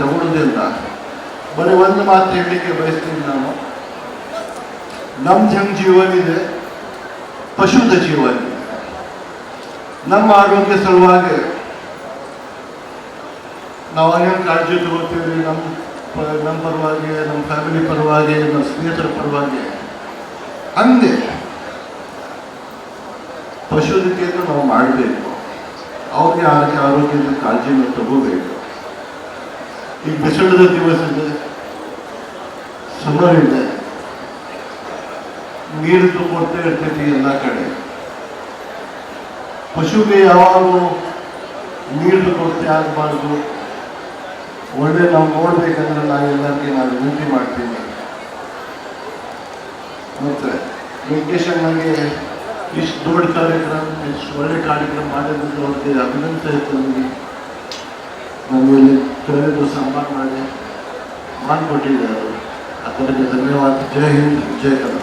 ತಗೊಳ್ಳೋದಿಲ್ಲ. ಬರೀ ಒಂದು ಮಾತು ಹೇಳಲಿಕ್ಕೆ ಬಯಸ್ತೀನಿ ನಾನು, ನಮ್ದು ಹೆಂಗೆ ಜೀವನ ಇದೆ, ಪಶುದ ಜೀವನ ಇದೆ. ನಮ್ಮ ಆರೋಗ್ಯ ಸಲುವಾಗಿ ನಾವು ಹೆಂಗೆ ಕಾಳಜಿ ತಗೋತೀವಿ, ನಮ್ಮ ಪರವಾಗಿ, ನಮ್ಮ ಫ್ಯಾಮಿಲಿ ಪರವಾಗಿ, ನಮ್ಮ ಸ್ನೇಹಿತರ ಪರವಾಗಿ, ಹಂಗೆ ಪಶುದಕ್ಕೆಂದು ನಾವು ಮಾಡಬೇಕು. ಅವ್ರಿಗೆ ಆರೋಗ್ಯದ ಕಾಳಜಿನ ತಗೋಬೇಕು. ಈಗ ಬಿಸಿಲದ ದಿವಸ ಇದೆ, ಸಮರ್ ಇದೆ, ನೀರು ತಗೊಳ್ತಾ ಇರ್ತೈತಿ ಎಲ್ಲ ಕಡೆ. ಪಶುಗೆ ಯಾವಾಗಲೂ ನೀರು ತಗೊಳ್ತೆ ಆಗಬಾರ್ದು. ಒಳ್ಳೆ ನಾವು ನೋಡ್ಬೇಕಂದ್ರೆ ನಾವೆಲ್ಲರಿಗೆ ನಾವು ವಿನಂತಿ ಮಾಡ್ತೀವಿ. ಮತ್ತೆ ವೆಂಕಟೇಶಣ್ಣಗೆ ಇಷ್ಟು ದೊಡ್ಡ ಕಾರ್ಯಕ್ರಮ, ಇಷ್ಟು ಒಳ್ಳೆ ಕಾರ್ಯಕ್ರಮ ಮಾಡಿದ್ರೆ ಅವ್ರಿಗೆ ಅಭಿನಂದನೆ ಇತ್ತು. ನಮಗೆ ಕರೆದು ಸನ್ಮಾನ ಮಾಡಿಕೊಟ್ಟಿದ್ದಾರೆ. ಅದಕ್ಕೆ ಧನ್ಯವಾದ. ಜೈ ಹಿಂದ್, ಜೈ ಕರ್ನಾಟಕ.